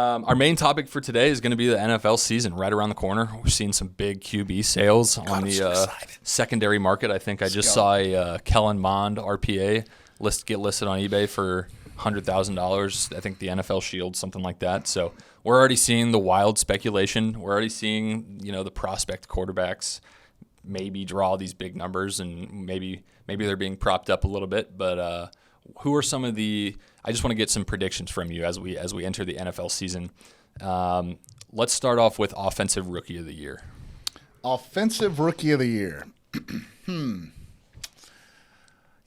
Our main topic for today is going to be the NFL season right around the corner. We're seeing some big QB sales on the secondary market. I think I just saw a Kellen Mond RPA get listed on eBay for $100,000. I think the NFL Shield, something like that. So we're already seeing the wild speculation. We're already seeing, the prospect quarterbacks maybe draw these big numbers, and maybe they're being propped up a little bit. But who are some of the? I just want to get some predictions from you as we enter the NFL season. Let's start off with Offensive Rookie of the Year. Offensive Rookie of the Year.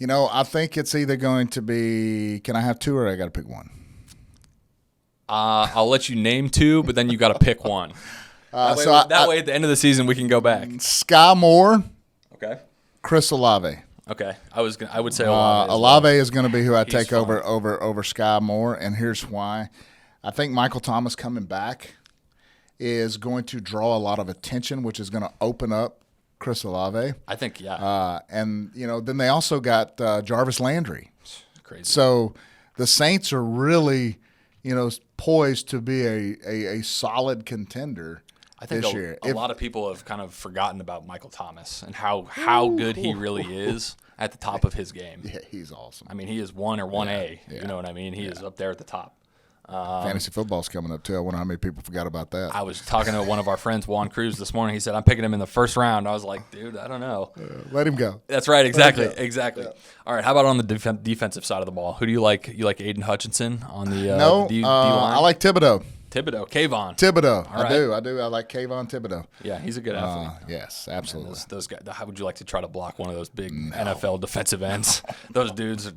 I think it's either going to be. Can I have two, or I got to pick one? I'll let you name two, but then you got to pick one. That way, at the end of the season, we can go back. Sky Moore. Okay. Chris Olave. Okay. I would say Olave. Olave is going to be who I take over Sky Moore, and here's why. I think Michael Thomas coming back is going to draw a lot of attention, which is going to open up Chris Olave. I think, yeah. And then they also got Jarvis Landry. Crazy. So the Saints are really, poised to be a solid contender. I think this year. A lot of people have kind of forgotten about Michael Thomas and how good he really is at the top of his game. Yeah, he's awesome. I mean, he is 1 or 1A. Yeah. You know what I mean? He is up there at the top. Fantasy football's coming up, too. I wonder how many people forgot about that. I was talking to one of our friends, Juan Cruz, this morning. He said, I'm picking him in the first round. I was like, dude, I don't know. Let him go. That's right. Exactly. Exactly. Yeah. All right. How about on the defensive side of the ball? Who do you like? You like Aiden Hutchinson on the D-line? I like Thibodeau. Kayvon. Thibodeau. Right. I do. I like Kayvon Thibodeau. Yeah, he's a good athlete. Yes, absolutely. Those guys. How would you like to try to block one of those big NFL defensive ends? Those dudes are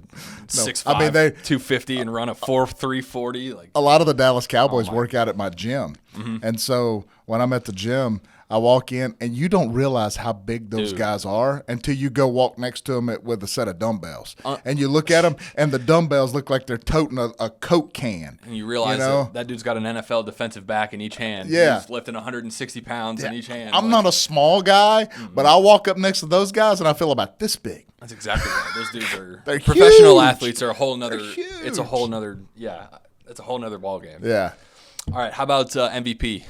6'5", 250, and run a 4.3 40. A lot of the Dallas Cowboys work out at my gym, and so when I'm at the gym, I walk in, and you don't realize how big those guys are until you go walk next to them with a set of dumbbells. And you look at them, and the dumbbells look like they're toting a Coke can. And you realize that dude's got an NFL defensive back in each hand. Yeah. He's lifting 160 pounds in each hand. I'm not a small guy, but I walk up next to those guys, and I feel about this big. That's exactly right. Those dudes are they're professional huge. athletes are a whole nother – it's a whole nother – it's a whole nother ballgame. Yeah. All right, how about MVP?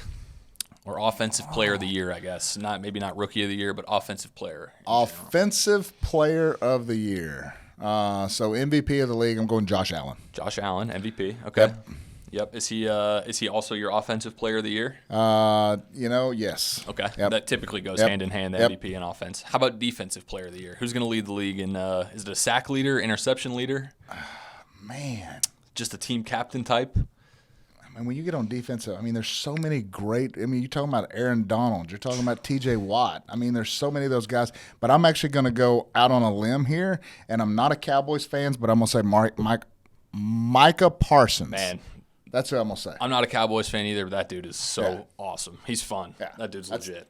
Or Offensive Player of the Year, I guess. Maybe not Rookie of the Year, but Offensive Player. Offensive Player of the Year. So MVP of the league, I'm going Josh Allen. Josh Allen, MVP. Okay. Yep. Is he also your Offensive Player of the Year? Yes. Okay. Yep. That typically goes hand in hand, the MVP and offense. How about Defensive Player of the Year? Who's going to lead the league in? Is it a sack leader, interception leader? Man. Just a team captain type? And when you get on defense, there's so many great. You're talking about Aaron Donald. You're talking about T.J. Watt. There's so many of those guys. But I'm actually going to go out on a limb here, and I'm not a Cowboys fan, but I'm going to say Micah Parsons. Man. That's who I'm going to say. I'm not a Cowboys fan either, but that dude is so awesome. He's fun. Yeah. That dude's legit.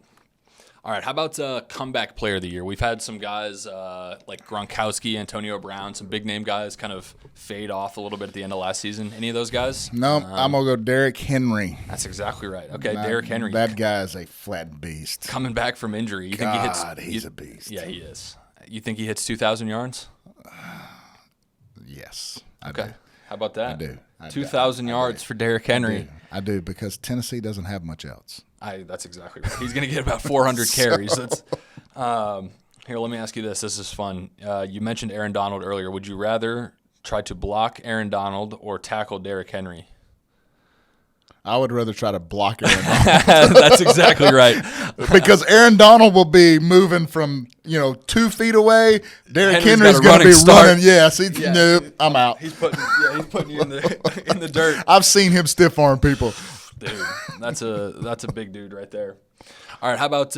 All right, how about Comeback Player of the Year? We've had some guys like Gronkowski, Antonio Brown, some big-name guys kind of fade off a little bit at the end of last season. Any of those guys? No, I'm going to go Derrick Henry. That's exactly right. Okay, Derrick Henry. That guy is a flat beast. Coming back from injury. You think he's a beast. Yeah, he is. You think he hits 2,000 yards? Yes, I do. How about that? I do. 2,000 yards for Derrick Henry. I do, because Tennessee doesn't have much else. That's exactly right. He's going to get about 400 carries. Here, let me ask you this. This is fun. You mentioned Aaron Donald earlier. Would you rather try to block Aaron Donald or tackle Derrick Henry? I would rather try to block Aaron Donald. That's exactly right. Because Aaron Donald will be moving from 2 feet away. Derrick Henry's going to be running. Yes, nope, I'm out. He's putting you in the dirt. I've seen him stiff arm people. Dude, that's a big dude right there. All right, how about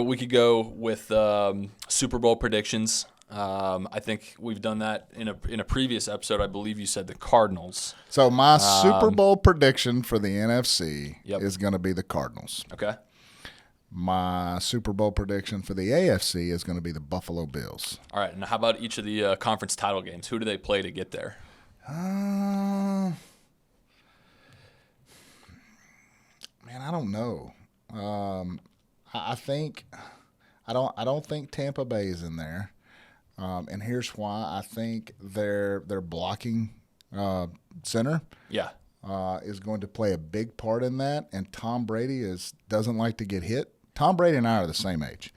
we could go with Super Bowl predictions. I think we've done that in a previous episode. I believe you said the Cardinals. So my Super Bowl prediction for the NFC is going to be the Cardinals. Okay. My Super Bowl prediction for the AFC is going to be the Buffalo Bills. All right, and how about each of the conference title games? Who do they play to get there? Man, I don't know. I don't think Tampa Bay is in there. And here's why. I think their blocking center. Yeah. is going to play a big part in that, and Tom Brady doesn't like to get hit. Tom Brady and I are the same age.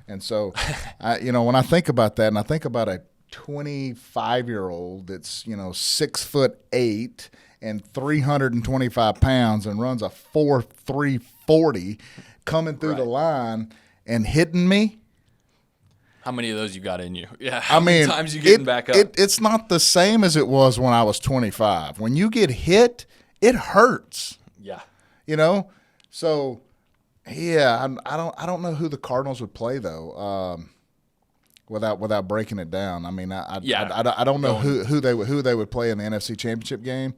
And so, when I think about that, and I think about a 25-year-old that's, 6'8" and 325 pounds and runs a 4.3 40 coming through the line and hitting me. How many of those you got in you? Yeah. How many times you getting back up? It's not the same as it was when I was 25. When you get hit, it hurts. Yeah. So yeah, I don't know who the Cardinals would play though. Without breaking it down, I mean, I don't know who they would play in the NFC Championship game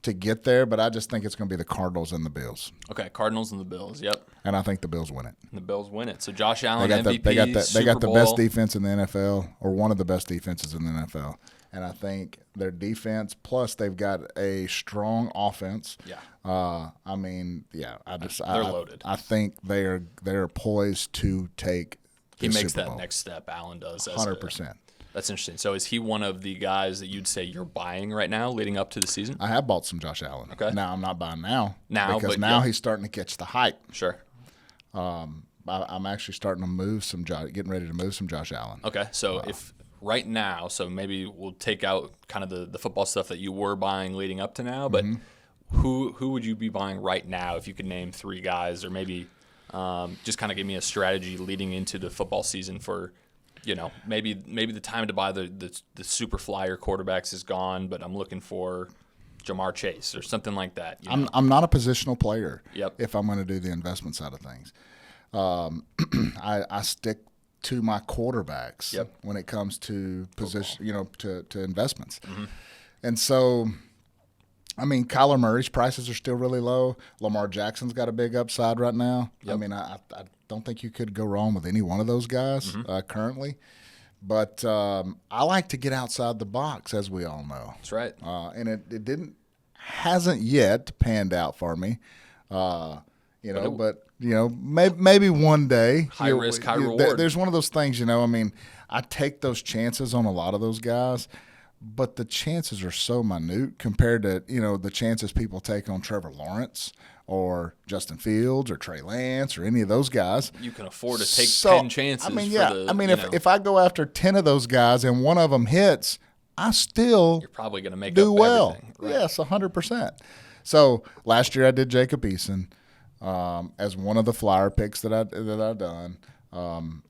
to get there, but I just think it's going to be the Cardinals and the Bills. Okay, Cardinals and the Bills. Yep. And I think the Bills win it. And the Bills win it. So Josh Allen, MVP. They got the Bowl. best defense in the NFL, or one of the best defenses in the NFL. And I think their defense, plus they've got a strong offense. Yeah. They're loaded. I think they're poised to take. He makes Super that Bowl. next step. Allen does. 100%. That's interesting. So is he one of the guys that you'd say you're buying right now, leading up to the season? I have bought some Josh Allen. Okay. Now I'm not buying now. But he's starting to catch the hype. Sure. I'm actually starting to getting ready to move some Josh Allen. Okay. So if right now, so maybe we'll take out kind of the football stuff that you were buying leading up to now, but who would you be buying right now if you could name three guys, or maybe just kind of give me a strategy leading into the football season for, maybe the time to buy the super flyer quarterbacks is gone, but I'm looking for Jamar Chase or something like that. I'm not a positional player. Yep. If I'm going to do the investment side of things, I stick to my quarterbacks. Yep. When it comes to position, to investments, and so. I mean, Kyler Murray's prices are still really low. Lamar Jackson's got a big upside right now. Yep. I mean, I don't think you could go wrong with any one of those guys currently. But I like to get outside the box, as we all know. That's right. And it hasn't yet panned out for me. But maybe one day. High risk, high reward. There's one of those things, I mean, I take those chances on a lot of those guys. But the chances are so minute compared to, the chances people take on Trevor Lawrence or Justin Fields or Trey Lance or any of those guys. You can afford to take 10 chances. I mean, if I go after 10 of those guys and one of them hits, I still you're probably going to make do up well. Everything. Right. Yes, 100%. So last year I did Jacob Eason as one of the flyer picks that I've done. And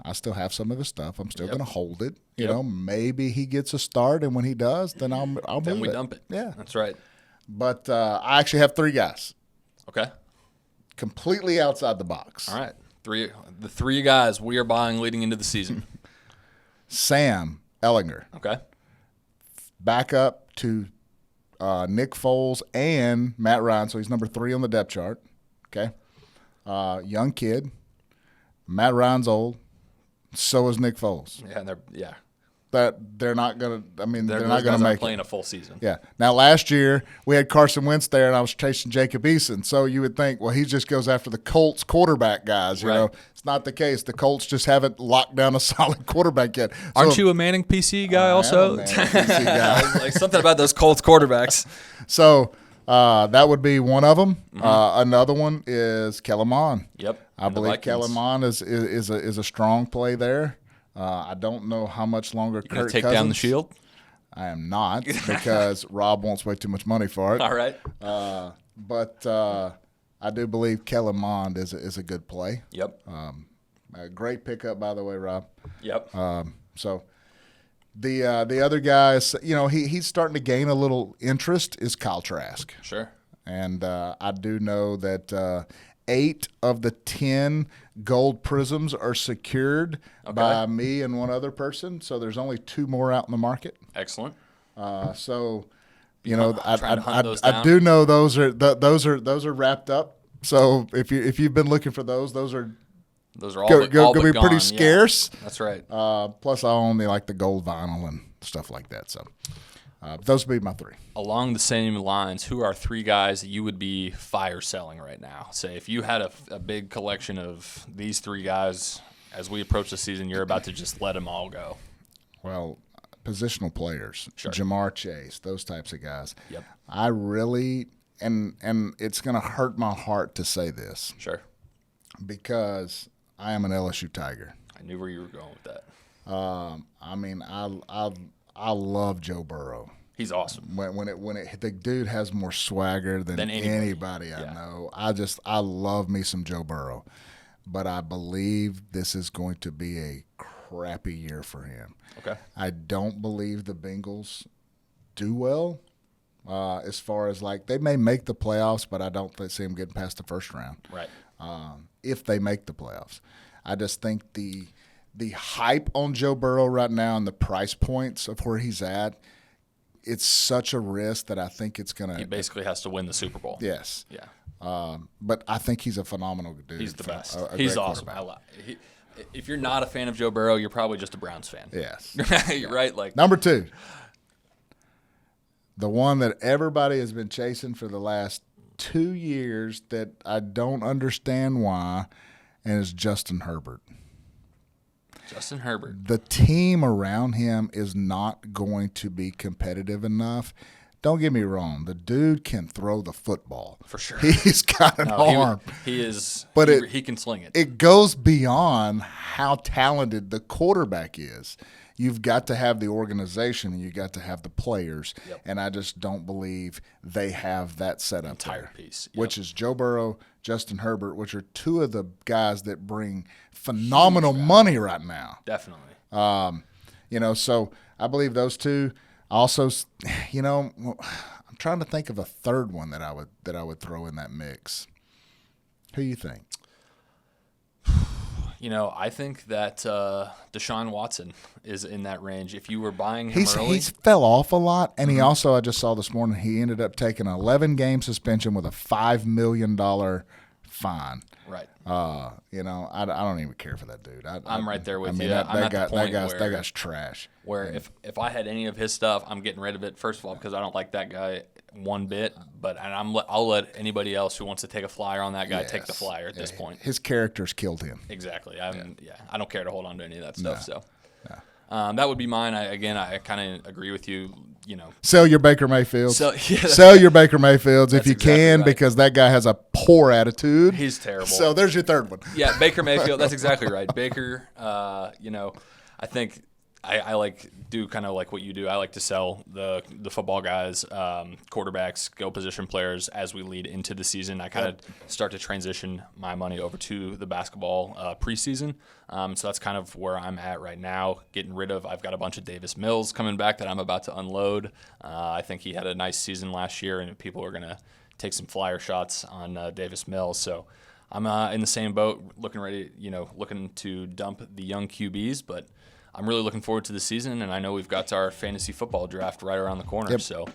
I still have some of his stuff. I'm still going to hold it. Maybe he gets a start, and when he does, then I'll move it. Then we dump it. Yeah, that's right. But I actually have three guys. Okay. Completely outside the box. All right. The three guys we are buying leading into the season. Sam Ellinger. Okay. Back up to Nick Foles and Matt Ryan, so he's number 3 on the depth chart. Okay. Young kid. Matt Ryan's old. So is Nick Foles. Yeah, They're not gonna. I mean, they're not gonna make playing a full season. Yeah. Now last year we had Carson Wentz there, and I was chasing Jacob Eason. So you would think, well, he just goes after the Colts quarterback guys. You know, it's not the case. The Colts just haven't locked down a solid quarterback yet. So, aren't you a Manning PC guy also? PC guy. Like something about those Colts quarterbacks. So that would be one of them. Another one is Kellen Mond. Yep. I believe Kellen Mond is a strong play there. I don't know how much longer Kirk Cousins. Take down the Shield? I am not, because Rob wants way too much money for it. All right. But I do believe Kellen Mond is a good play. Yep. A great pickup, by the way, Rob. Yep. So the other guys, he's starting to gain a little interest, is Kyle Trask. Sure. And I do know that 8 of the 10 gold prisms are secured by me and one other person. So there's only 2 more out in the market. Excellent. So, I do know those are wrapped up. So if you've been looking for those are all going to be pretty gone. scarce. Yeah, that's right. Plus, I only like the gold vinyl and stuff like that. So those would be my 3. Along the same lines, who are 3 guys that you would be fire selling right now? Say if you had a big collection of these 3 guys as we approach the season, you're about to just let them all go. Well, positional players, Sure. Jamar Chase, those types of guys. Yep. I really, and it's going to hurt my heart to say this. Sure. Because I am an LSU Tiger. I knew where you were going with that. I mean, I love Joe Burrow. He's awesome. When the dude has more swagger than anybody I know. I love me some Joe Burrow, but I believe this is going to be a crappy year for him. Okay. I don't believe the Bengals do well. As far as like they may make the playoffs, but I don't see them getting past the first round. Right. If they make the playoffs, I just think the hype on Joe Burrow right now and the price points of where he's at, it's such a risk that I think it's going to – He basically has to win the Super Bowl. Yes. Yeah. But I think he's a phenomenal dude. He's the best. He's awesome. If you're not a fan of Joe Burrow, you're probably just a Browns fan. Yes. Right? Like Number 2, the one that everybody has been chasing for the last 2 years that I don't understand why, and it's Justin Herbert. Justin Herbert. The team around him is not going to be competitive enough. Don't get me wrong. The dude can throw the football. For sure. He's got an arm. He is. But he can sling it. It goes beyond how talented the quarterback is. You've got to have the organization and you've got to have the players. Yep. And I just don't believe they have that set up Entire there, piece. Yep. which is Joe Burrow, Justin Herbert, which are two of the guys that bring phenomenal money right now. Definitely. So I believe those two. Also, I'm trying to think of a third one that I would throw in that mix. Who you think? I think that Deshaun Watson is in that range. If you were buying him early. He's fell off a lot, and he also, I just saw this morning, he ended up taking an 11-game suspension with a $5 million fine. Right. I don't even care for that dude. I'm right there with you. That guy's trash. Where if I had any of his stuff, I'm getting rid of it. First of all, because I don't like that guy one bit. I'll let anybody else who wants to take a flyer on that guy take the flyer at this point. His character's killed him. Exactly. I don't care to hold on to any of that stuff. No. So that would be mine. I kind of agree with you. Sell your Baker Mayfields. Sell your Baker Mayfields if you can, right. Because that guy has a poor attitude. He's terrible. So there's your third one. Yeah, Baker Mayfield. That's exactly right. Baker. I think I do kind of like what you do. I like to sell the football guys, quarterbacks, skill position players as we lead into the season. I kind of start to transition my money over to the basketball preseason. So that's kind of where I'm at right now. I've got a bunch of Davis Mills coming back that I'm about to unload. I think he had a nice season last year, and people are going to take some flyer shots on Davis Mills. So I'm in the same boat, looking to dump the young QBs, but I'm really looking forward to the season, and I know we've got our fantasy football draft right around the corner. Yep. So.